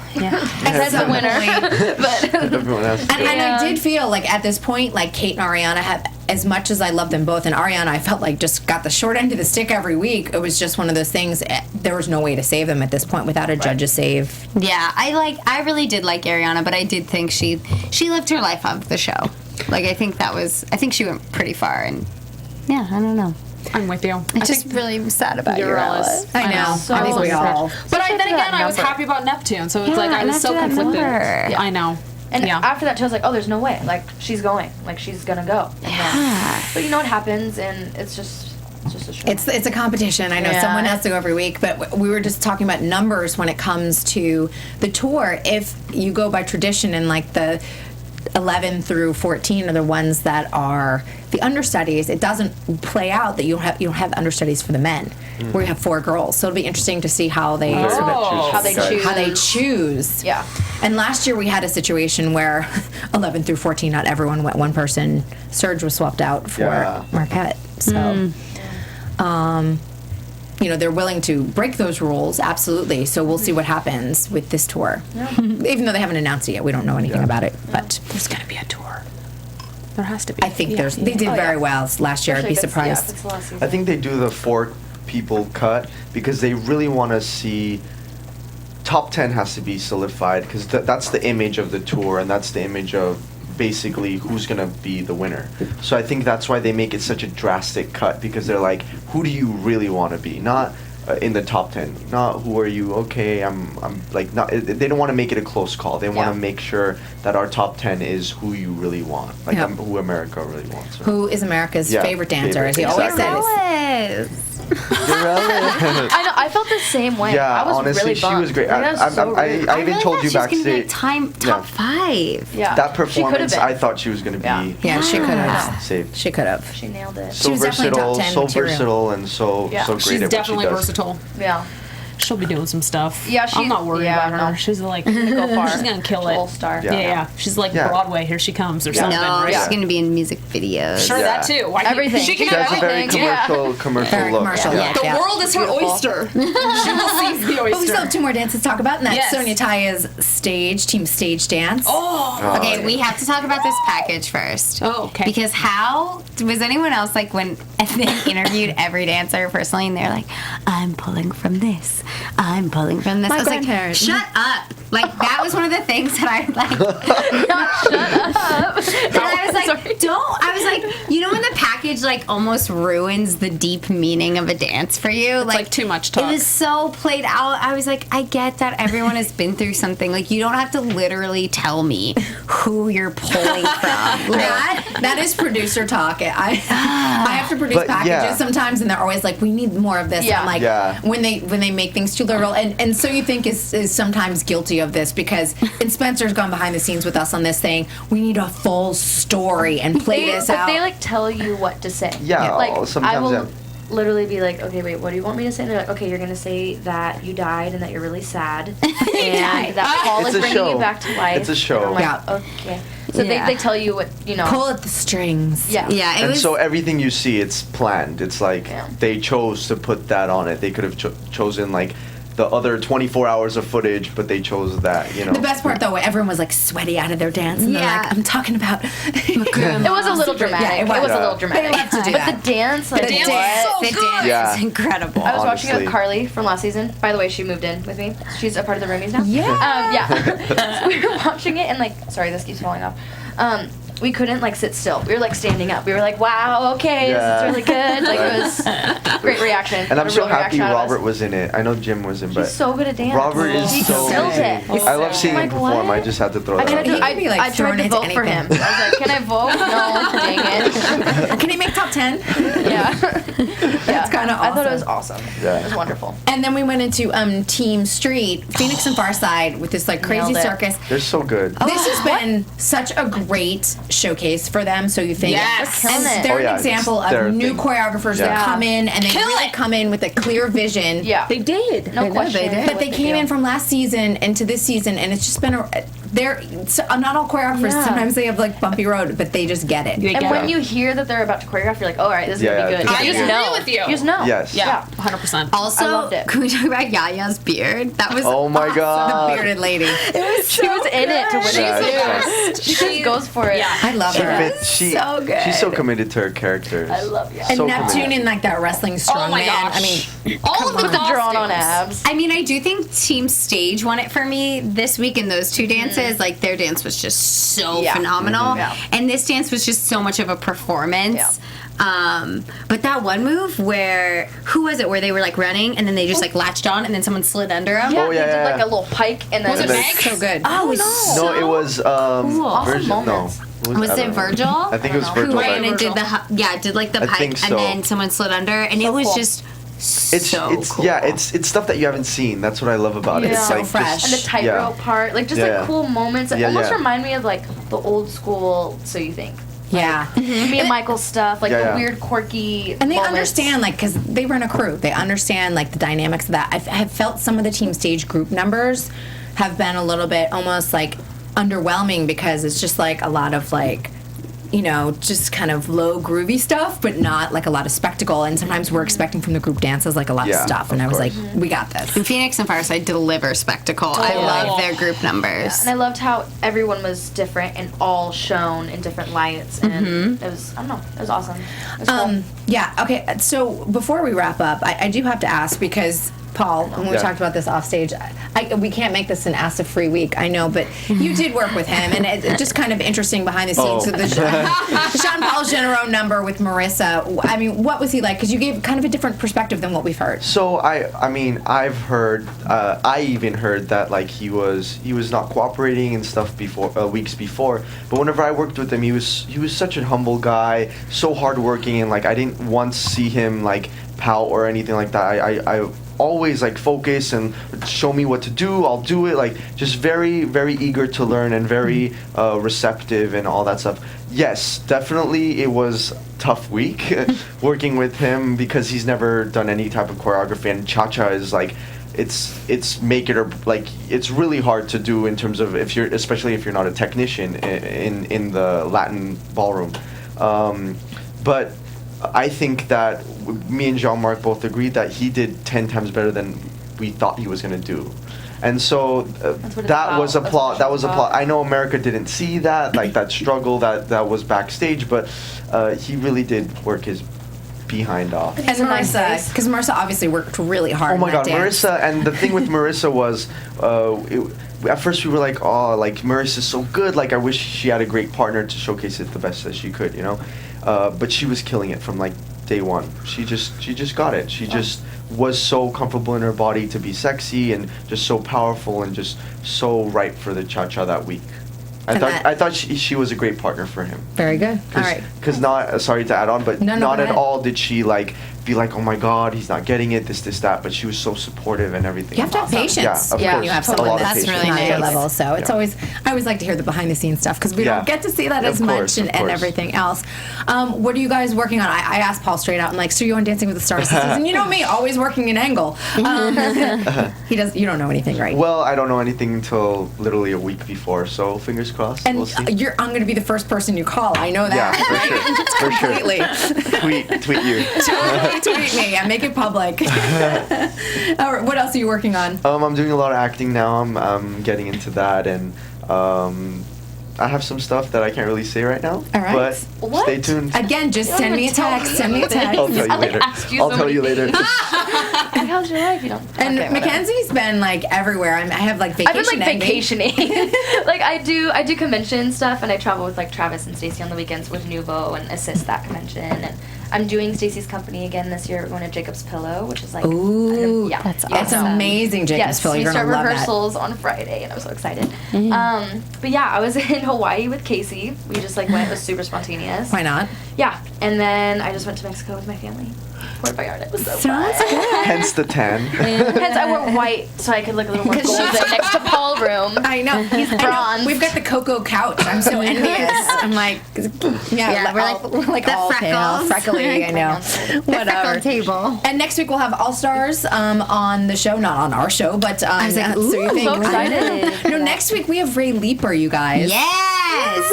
As the winner. But Everyone has to And I did feel like at this point, like Kate and Ariana have, as much as I love them both, and Ariana I felt like just got the short end of the stick every week. It was just one of those things, there was no way to save them at this point without a judge's save. Yeah, I really did like Ariana, but I did think she lived her life off the show. Like I think she went pretty far, and yeah, I don't know. I'm with you. I just really was sad about Urellis. I know. So I think we all. But then again, I was happy about Neptune, so it's like I was so conflicted. Yeah. I know. And after that, I was like, oh, there's no way. Like, she's going. Like, she's going to go. And then, but you know what happens, and it's just a show. It's a competition. I know someone has to go every week, but we were just talking about numbers when it comes to the tour. If you go by tradition and like the 11 through 14 are the ones that are the understudies, it doesn't play out that you don't have understudies for the men, where you have 4 girls. So it'll be interesting to see how they how they choose. Yeah. And last year we had a situation where 11 through 14, not everyone went. One person, Serge, was swapped out for Marquette. So, you know, they're willing to break those rules, absolutely. So we'll see what happens with this tour. Even though they haven't announced it yet, we don't know anything about it. But There's going to be a tour. There has to be. I think they did very well last year. I'd be surprised. I think they do the 4 people cut because they really want to see top 10 has to be solidified because that's the image of the tour and that's the image of basically who's going to be the winner. So I think that's why they make it such a drastic cut because they're like, who do you really want to be? Not in the top 10. Not who are you? Okay, I'm like not. They don't want to make it a close call. They want to make sure that our top 10 is who you really want, like who America really wants. Who is America's favorite dancer? As he always says. I know. I felt the same way. Yeah, I was honestly, really she bummed. was great. I I even told you backstage. Top 5. Yeah. That She could've performance, been. I thought she was going to be Yeah, she could have. saved. She could have. She nailed it. So was definitely versatile, top 10 so material. versatile, and so great She's at what definitely she does. versatile. Yeah. She'll be doing some stuff. Yeah, I'm not worried about her. no. She's like, Go far. she's gonna kill it. All star. Yeah. She's like Yeah. Broadway. Here she comes or something. No, Right? she's going to be in music videos. Sure, Yeah. that too. Why Everything. She can She have has a very everything. Yeah. commercial Very look. commercial yeah. look. The Yeah. world is her Beautiful. oyster. She will seize the oyster. But we still have 2 more dances to talk about, and that's Yes. Sonia Taya's team stage dance. Oh. Okay, we have to talk about this package first. Oh, okay. Because how was anyone else like when they interviewed every dancer personally, and they're like, "I'm pulling from this, I'm pulling from this." I was like, "Shut up!" Like that was one of the things that I like. And I was like, "Don't." I was like, you know, when the package like almost ruins the deep meaning of a dance for you, It's like too much talk. It was so played out. I was like, I get that everyone has been through something. Like, you don't have to literally tell me who you're pulling from. Like, That is producer talk. I have to produce But, packages yeah. sometimes, and they're always like, "We need more of this." Yeah. I'm like, Yeah. when they make things too literal, and So You Think is sometimes guilty of this because and Spencer's gone behind the scenes with us on this thing. We need a full story and play this out. But they like tell you what to say. Yeah, Like sometimes, I will yeah. literally be like, okay, wait, what do you want me to say? And they're like, okay, you're gonna say that you died and that you're really sad, and that Paul It's is a bringing show. you back to life. It's a show. And I'm like, Yeah. okay. So they tell you what, you know. Pull at the strings. Yeah. Yeah, it And was. so everything you see, it's planned. It's like Yeah. they chose to put that on it. They could have chosen like the other 24 hours of footage, but they chose that, you know. The best part, though, everyone was like sweaty out of their dance, and they're Yeah. like, "I'm talking about." It was a little dramatic. Yeah, it was. a little Yeah. dramatic. They love to do but that. the dance, like, the dance what? Yeah. is incredible. I was watching it with Honestly. Carly from last season. By the way, she moved in with me. She's a part of the roomies now. Yeah. Yeah. So we were watching it, and like, sorry, this keeps falling off. We couldn't like sit still. We were like standing up. We were like, wow, okay, Yeah. this is really good. Like it was great reaction. And I'm A so real happy reaction out of us. Robert was in it. I know Jim was in, but He's so good at dance. Robert is he so killed amazing. it. I love seeing Like, him perform. what? I just had to throw I that tried out to, there. He'd be, like, I tried thrown to into vote for him. anything. I was like, can I vote? No, dang it. Can he make top 10? Yeah. That's kind of awesome. I thought it was awesome. Yeah. It was wonderful. And then we went into Team Street, Phoenix and Farside, with this like crazy Nailed it. circus. They're so good. This has been such a great showcase for them. So you think, Yes. They're killing and it. they're Oh, yeah, an example it's their of new thing. choreographers that Yeah. come in and they Kill really it. come in with a clear vision. Yeah. They did. No question. did. But they came in from last season into this season, and it's just been they're so, not all choreographers. Yeah. Sometimes they have like bumpy road, but they just get it. They And get when it. you hear that they're about to choreograph, you're like, oh, all right, this is Yeah, gonna be good. I You just agree know. with you. You just know. Yes. Yeah, 100%. Also, I loved it. can we talk about Yaya's beard? That was Oh my The god. bearded lady. She was in it to win Yeah, it too. She just goes for it. Yeah. I love her. so good. She's so committed to her characters. I love you. And so Neptune committed. in like that wrestling Oh strongman. my gosh. I mean, all of With the drawn on abs. I mean, I do think Team Stage won it for me this week in those two dances. Like, their dance was just so Yeah. phenomenal. Mhm. Yeah. And this dance was just so much of a performance. But that one move where, who was it, where they were like running and then they just like latched on and then someone slid under them? Yeah, Oh, they yeah, did yeah, like yeah. a little pike and then Was it And then- Meg? so good. Oh, it was no. No, it was Awesome Virgil. moments. No. Was I it don't know. Virgil? I think it was I don't Who know. Virgil. ran but and did the did like the I pike think so. and then someone slid under and it was cool. just It's so cool. yeah, it's stuff that you haven't seen. That's what I love about it. Yeah. It's So like fresh. And the tightrope part, like just Yeah. like cool moments that Yeah, almost yeah. remind me of like the old school So You Think. Yeah. Me and Michael's stuff, like Yeah, the yeah. weird, quirky. And they moments. understand, like, because they run a crew. They understand, like, the dynamics of that. I've felt some of the Team Stage group numbers have been a little bit almost, like, underwhelming because it's just, like, a lot of, like, you know, just kind of low groovy stuff, but not, like, a lot of spectacle. And sometimes we're expecting from the group dances, like, a lot of Yeah, stuff. And of I was course. like, we got this. And Phoenix and Fireside deliver spectacle. I love their group numbers. And I loved how everyone was different and all shown in different lights, and it was, I don't know, it was awesome. It was cool. Yeah, okay. So before we wrap up, I do have to ask because Paul, when we Yeah. talked about this off stage, we can't make this an Ask a Free week, I know, but you did work with him, and it's just kind of interesting behind the scenes. Oh. So the Sean Paul Genero number with Marissa, I mean, what was he like? Because you gave kind of a different perspective than what we've heard. So I mean, I've heard, I even heard that like he was not cooperating and stuff before weeks before. But whenever I worked with him, he was such a humble guy, so hardworking, and like I didn't once see him like pout or anything like that. I always like focus and show me what to do. I'll do it. Like just very very eager to learn and very receptive and all that stuff. Yes, definitely it was tough week working with him because he's never done any type of choreography, and cha-cha is like it's make it or like it's really hard to do in terms of especially if you're not a technician in the Latin ballroom. But I think that me and Jean-Marc both agreed that he did 10 times better than we thought he was going to do. And so what it's that was about. applause. That was That's what applause. it's about. I know America didn't see that, like that struggle that was backstage, but he really did work his behind off. And He's a nice Marissa, face. because Marissa obviously worked really hard. Oh my in God, that dance. Marissa! And the thing with Marissa was, at first we were like, oh, like Marissa's so good. Like I wish she had a great partner to showcase it the best that she could, you know. But she was killing it from like day one. She just got it. She just was so comfortable in her body to be sexy and just so powerful and just so right for the cha-cha that week. And I thought she was a great partner for him. Very good. All right. Because not sorry to add on, but No, not go at ahead. all did she like be like, oh my God, he's not getting it, this, that. But she was so supportive and everything. You have to have patience Yeah, of when course. you have A someone lot of that's patience. really not at your nice. level. So it's always, I always like to hear the behind the scenes stuff because we Yeah. don't get to see that Of as course, much of and course. everything else. What are you guys working on? I asked Paul straight out, I'm like, so you on Dancing with the Stars this season? You know me, always working an angle. He does. You don't know anything, right? Well, I don't know anything until literally a week before, so fingers crossed. And we'll see. I'm going to be the first person you call. I know that. Yeah, for sure. Completely. Tweet you. Totally tweet me. I make it public. All right, what else are you working on? I'm doing a lot of acting now. I'm getting into that, and I have some stuff that I can't really say right now. All right. But What? stay tuned. Again, just You send don't me a even tell text. me Send me a text. I'll tell you later. asked you I'll so tell you many later. Like, how's your life? You don't. And Okay, whatever. Mackenzie's been like everywhere. I have like I've vacation. been like ending. vacationing. Like I do convention stuff, and I travel with like Travis and Stacey on the weekends with Nuvo and assist that convention. And I'm doing Stacey's company again this year. We're going to Jacob's Pillow, which is like Ooh, yeah, that's It's amazing, Jacob's Yes, Pillow. we You're start gonna love that. rehearsals on Friday, and I'm so excited. But yeah, I was in Hawaii with Casey. We just like went. It was super spontaneous. Why not? Yeah, and then I just went to Mexico with my family. Puerto Vallarta. It was so Sounds fun. good. Hence the tan. Hence, I wore white so I could look a little more golden next to Paul Room. I know. He's bronze. We've got the cocoa couch. I'm so envious. I'm like, Yeah, we're like the all pale, freckles. freckly. I know. Whatever. Freckled table. And next week we'll have All Stars on the show, not on our show, but I was like, so you ooh, think? so excited. No, next week we have Ray Leeper, you guys. Yes.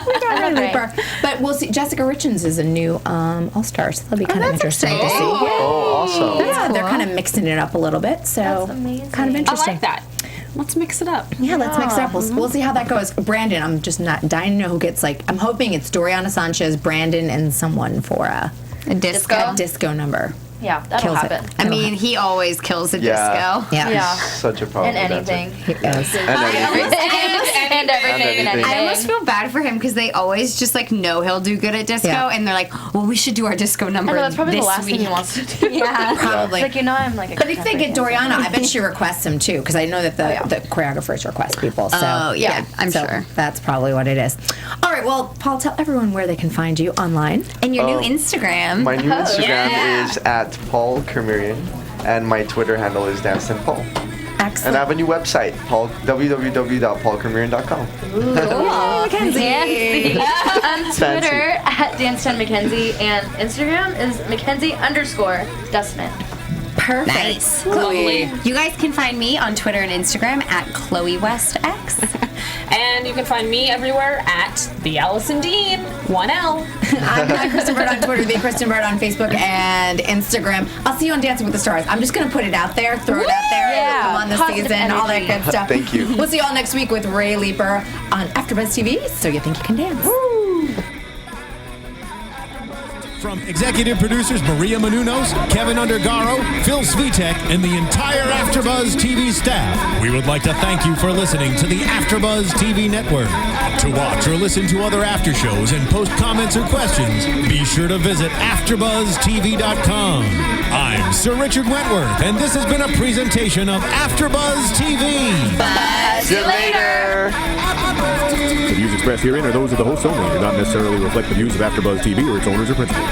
We got Ray Ray. Leeper. But we'll see. Jessica Richens is a new All Star, so that'll be kind of interesting to see. Oh, awesome. Yeah, they're kind of mixing it up a little bit, so That's amazing. kind of I interesting. like that. Let's mix it up. Yeah, let's mix it up. We'll see how that goes. Brandon, I'm just not dying to know who gets I'm hoping it's Doriana Sanchez, Brandon, and someone for a Disco. disco number. Yeah, that'll Kills it. happen. I mean, he always kills a Yeah. disco. Yeah. Yeah. Such a problem. And with that, anything. He is. too. And anything. And everything. anything. I almost feel bad for him because they always just like know he'll do good at disco, Yeah. and they're like, "Well, we should do our disco number." I know, that's probably the this last thing he week." wants to do. Yeah. Probably. Like, I'm like a But if they get contemporary Doriana, I bet she requests him too, because I know that the choreographers request people. So Oh, yeah, I'm so sure. that's probably what it is. All right, well, Paul, tell everyone where they can find you online. And your new Instagram. My new Instagram yeah. is at Paul Karmiryan, and my Twitter handle is DanceandPaul. And I Excellent. have a new website, www.paulkarmiryan.com. Makenzie. On Fancy. Twitter at Dance10Makenzie, and Instagram is Makenzie_Dustman. Perfect. Nice. Chloe. You guys can find me on Twitter and Instagram at ChloeWestX. And you can find me everywhere at the Alison Dean, 1L. I'm Kristyn Burtt on Twitter, the Kristyn Burtt on Facebook and Instagram. I'll see you on Dancing with the Stars. I'm just going to put it out there, throw it out there. Yeah. Come on this Positive season, all that energy. good stuff. Thank you. We'll see you all next week with Ray Leeper on AfterBuzz TV. So you think you can dance? From executive producers Maria Menounos, Kevin Undergaro, Phil Svitek, and the entire AfterBuzz TV staff, we would like to thank you for listening to the AfterBuzz TV network. To watch or listen to other after shows and post comments or questions, be sure to visit AfterBuzzTV.com. I'm Sir Richard Wentworth, and this has been a presentation of AfterBuzz TV. See you later. The views expressed herein are those of the hosts only and do not necessarily reflect the views of AfterBuzz TV or its owners or principals.